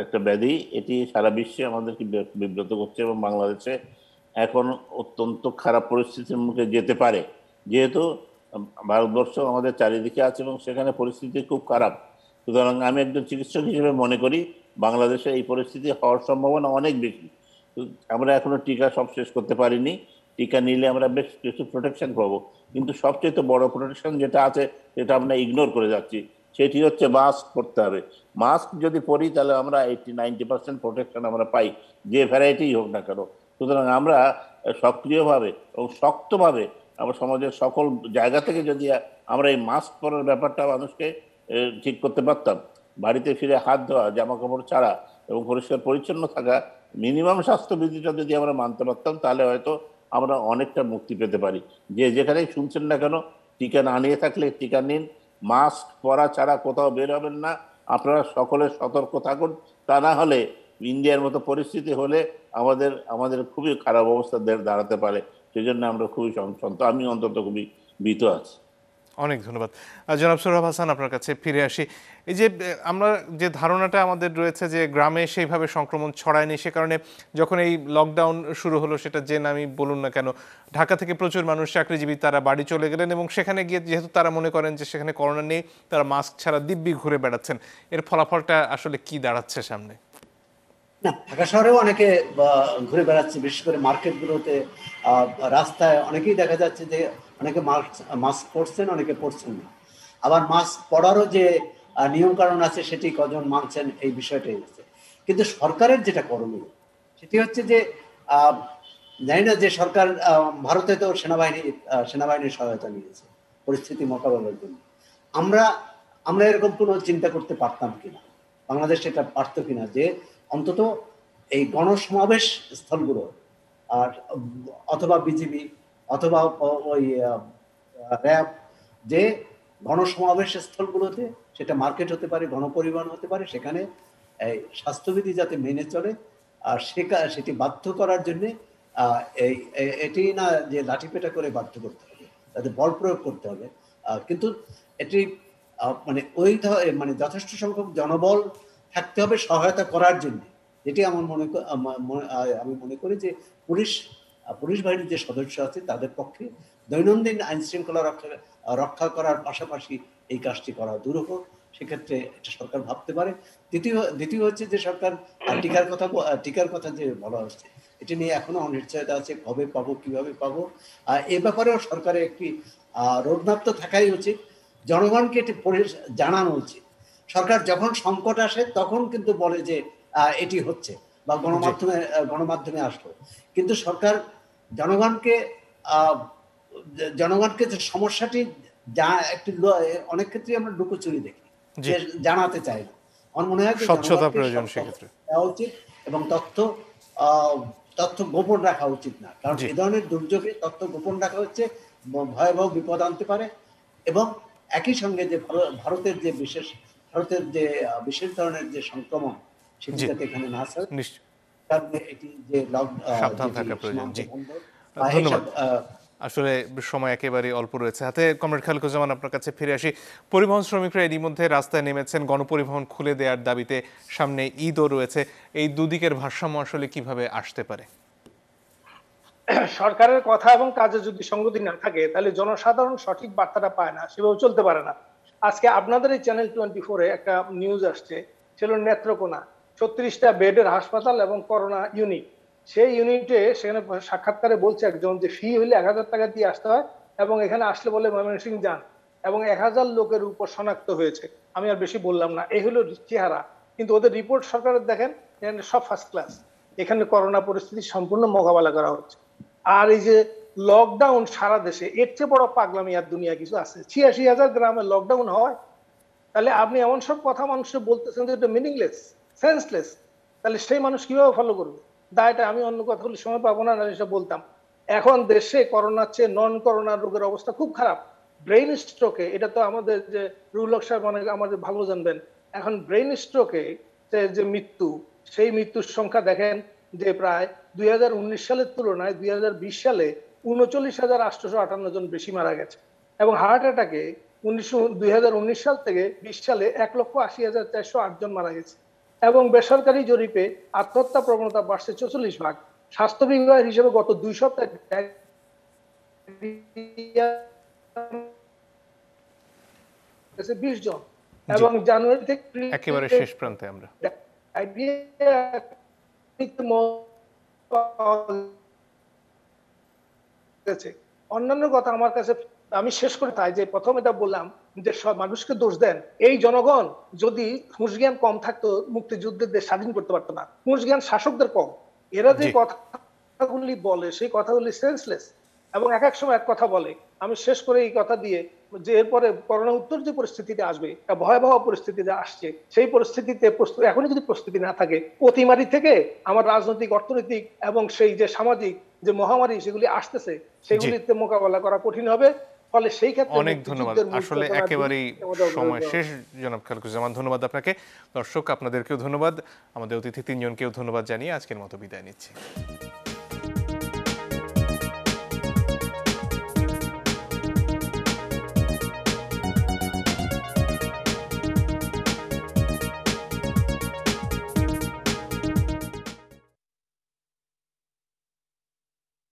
একটা ব্যাধি, এটি সারা বিশ্বে আমাদেরকে বিব্রত করছে এবং বাংলাদেশে এখন অত্যন্ত খারাপ পরিস্থিতির মুখে যেতে পারে, যেহেতু ভারতবর্ষ আমাদের চারিদিকে আছে এবং সেখানে পরিস্থিতি খুব খারাপ। সুতরাং আমি একজন চিকিৎসক হিসেবে মনে করি বাংলাদেশে এই পরিস্থিতি হওয়ার সম্ভাবনা অনেক বেশি। আমরা এখনো টিকা সব শেষ করতে পারিনি, টিকা নিলে আমরা বেশ কিছু প্রোটেকশন পাবো, কিন্তু সবচেয়ে বড় প্রোটেকশন যেটা আছে সেটা আমরা ইগনোর করে যাচ্ছি, সেটি হচ্ছে মাস্ক পরতে হবে। মাস্ক যদি পরি তাহলে আমরা 80-90% প্রোটেকশন আমরা পাই, যে ভ্যারাইটি হোক না কেন। সুতরাং আমরা সক্রিয়ভাবে এবং শক্তভাবে আমরা সমাজের সকল জায়গা থেকে যদি আমরা এই মাস্ক পরার ব্যাপারটা মানুষকে ঠিক করতে পারতাম, বাড়িতে ফিরে হাত ধোয়া, জামা কাপড় ছাড়া এবং পরিষ্কার পরিচ্ছন্ন থাকা, মিনিমাম স্বাস্থ্যবিধিটা যদি আমরা মানতে পারতাম, তাহলে হয়তো আমরা অনেকটা মুক্তি পেতে পারি। যে যেখানেই শুনছেন না কেন, টিকা না নিয়ে থাকলে টিকা নিন, মাস্ক পরা ছাড়া কোথাও বের হবেন না, আপনারা সকলে সতর্ক থাকুন। তা না হলে ইন্ডিয়ার মতো পরিস্থিতি হলে আমাদের খুবই খারাপ অবস্থা দাঁড়াতে পারে। সেই জন্য আমরা খুবই আমি অন্তত খুবই ভীত আছি। অনেক ধন্যবাদ। জনাব সোহরাব হাসান, আপনার কাছে ফিরে আসি। এই যে আমরা যে ধারণাটা আমাদের রয়েছে যে গ্রামে সেইভাবে সংক্রমণ ছড়ায়নি, সে কারণে যখন এই লকডাউন শুরু হলো, সেটা যে নামই বলুন না কেন, ঢাকা থেকে প্রচুর মানুষ চাকরিজীবী তারা বাড়ি চলে গেলেন এবং সেখানে গিয়ে যেহেতু তারা মনে করেন যে সেখানে করোনা নেই, তারা মাস্ক ছাড়া দিব্যি ঘুরে বেড়াচ্ছেন। এর ফলাফলটা আসলে কি দাঁড়াচ্ছে সামনে? না, ঢাকা শহরেও অনেকে ঘুরে বেড়াচ্ছে, বিশেষ করে মার্কেটগুলোতে, রাস্তায় অনেকেই দেখা যাচ্ছে যে অনেকে মাস্ক পরছেন, অনেকে পরছেন না। আবার মাস্ক পরারও যে নিয়ম কানুন আছে সেটি কজন মানছেন, এই বিষয়টাই হচ্ছে। কিন্তু সরকারের যেটা করণীয় সেটি হচ্ছে যে জানি না যে সরকার ভারতে তো সেনাবাহিনীর সহায়তা নিয়েছে পরিস্থিতি মোকাবেলার জন্য। আমরা এরকম কোনো চিন্তা করতে পারতাম কিনা, বাংলাদেশ এটা পারত কিনা যে অন্তত এই গণসমাবেশ স্থলগুলো আর অথবা বিজিবি অথবা ওই র্যাব যে গণসমাবেশ স্থলগুলোতে, সেটা মার্কেট হতে পারে, গণপরিবহন হতে পারে, সেখানে এই স্বাস্থ্যবিধি যাতে মেনে চলে, আর সেটি বাধ্য করার জন্যে এটি না যে লাঠিপেটা করে বাধ্য করতে হবে, তাদের বল প্রয়োগ করতে হবে, কিন্তু এটি মানে যথেষ্ট সংখ্যক জনবল থাকতে হবে সহায়তা করার জন্য। যেটি আমি মনে করি যে পুলিশ বাহিনীর যে সদস্য আছে তাদের পক্ষে দৈনন্দিন আইন শৃঙ্খলা রক্ষা করার পাশাপাশি এই কাজটি করা দুরূহ। সেক্ষেত্রে এটা সরকার ভাবতে পারে। দ্বিতীয় হচ্ছে যে সরকার টিকার কথা যে বলা হচ্ছে, এটি নিয়ে এখনো অনিশ্চয়তা আছে, কবে পাবো, কিভাবে পাবো। এ ব্যাপারেও সরকারের একটি রোডম্যাপ তো থাকাই উচিত, জনগণকে এটি জানানো উচিত। সরকার যখন সংকট আসে তখন কিন্তু বলে যে এটি হচ্ছে, বা গণমাধ্যমে আসলো, কিন্তু সরকার জনগণকে যে সমস্যাটি অনেক ক্ষেত্রে আমরা লুকোচুরি দেখি, জানাতে চাই না। আমার মনে হয় স্বচ্ছতা প্রয়োজন সেক্ষেত্রে দেওয়া উচিত এবং তথ্য গোপন রাখা উচিত না, কারণ এই ধরনের দুর্যোগে তথ্য গোপন রাখা হচ্ছে ভয়াবহ বিপদ আনতে পারে। এবং একই সঙ্গে যে ভারতের যে বিশেষ ধরনের যে সংক্রমণ, সেটি যাতে এখানে না আসে, কারণে এটি যে সাবধান থাকা প্রয়োজন। জি, ধন্যবাদ। আসলে সময় একেবারে অল্প রয়েছে হাতে। কমরেড খালিকুজ্জামান, আপনার কাছে ফিরে আসি। পরিবহন শ্রমিকরা এরই মধ্যে রাস্তায় নেমেছেন গণপরিবহন খুলে দেওয়ার দাবিতে, সামনে ঈদও রয়েছে। এই দুদিকের ভারসাম্য আসলে কিভাবে আসতে পারে? সরকারের কথা এবং কাজে যদি সঙ্গতি না থাকে তাহলে জনসাধারণ সঠিক বার্তাটা পায় না, সেভাবে চলতে পারে না। আজকে আপনাদের এই চ্যানেল 24-এ একটা নিউজ আসছে, ছিল নেত্রকোনা 36টা বেডের হাসপাতাল এবং করোনা ইউনিট। সেই ইউনিটে সেখানে সাক্ষাৎকারে বলছে একজন যে ফি হইলে 1000 টাকা দিয়ে আসতে হয় এবং এখানে আসলে বলে ময়মনসিংহ যান, এবং 1000 লোকের উপর শনাক্ত হয়েছে। আমি আর বেশি বললাম না, এই হলো চেহারা। কিন্তু ওদের রিপোর্ট সরকারের দেখেন, এখানে সব ফার্স্ট ক্লাস, এখানে করোনা পরিস্থিতি সম্পূর্ণ মোকাবেলা করা হচ্ছে। আর এই যে লকডাউন সারা দেশে, এর চেয়ে বড় পাগলামি আর দুনিয়া কিছু আছে? 86,000 গ্রামে লকডাউন হয়, তাহলে আপনি এমন সব কথা মানুষকে বলতেছেন যে এটা মিনিংলেস, সেন্সলেস, তাহলে সেই মানুষ কিভাবে ফলো করবে? দায়টা আমি অন্য কথা বলে সময় পাবো না, সেটা বলতাম। এখন দেশে করোনার চেয়ে নন করোনা রোগের অবস্থা খুব খারাপ। ব্রেইন স্ট্রোকে, এটা তো আমাদের যে রুল সাহেব অনেক আমাদের ভালো জানবেন, এখন ব্রেন স্ট্রোকে যে মৃত্যু, সেই মৃত্যুর সংখ্যা দেখেন যে প্রায় 2019 সালের তুলনায় 2020 সালে 39,858 জন বেশি মারা গেছে, এবং হার্ট অ্যাটাকে 2019 সাল থেকে 20 সালে 1,80,408 জন মারা গেছে, এবং বেসরকারি জরিপে আত্মহত্যা প্রবণতা বাড়ছে 44%। স্বাস্থ্য বিভাগ হিসেবে গত 2 সপ্তাহে 20 জন, এবং জানুয়ারি থেকে একেবারে শেষ প্রান্তে আমরা। অন্যান্য কথা আমার কাছে, আমি শেষ করে তাই যে প্রথম এটা বললাম যে সব মানুষকে দোষ দেন, এই জনগণ যদি হুঁশ জ্ঞান কম থাকতো মুক্তিযুদ্ধের দেশ স্বাধীন করতে পারতো না। হুঁশ জ্ঞান শাসকদের কম, এরা যে কথাগুলি বলে সেই কথাগুলি সেন্সলেস, এবং এক এক সময় এক কথা বলে। আমি শেষ করে এই কথা দিয়ে যে এরপরে করোনা উত্তর যে পরিস্থিতিতে আসবে, একটা ভয়াবহ পরিস্থিতিতে আসছে, সেই পরিস্থিতিতে এখনই যদি প্রস্তুতি না থাকে, অতিমারি থেকে আমার রাজনৈতিক, অর্থনৈতিক এবং সেই যে সামাজিক যে মহামারী সেগুলি আসতেছে, সেগুলিতে মোকাবেলা করা কঠিন হবে। ফলে সেই ক্ষেত্রে অনেক ধন্যবাদ। আসলে একেবারেই সময় শেষ জনাব খালেকুজ্জামান, ধন্যবাদ আপনাকে। দর্শক আপনাদেরকেও ধন্যবাদ, আমাদের অতিথি তিনজনকেও ধন্যবাদ জানিয়ে আজকের মতো বিদায় নিচ্ছি।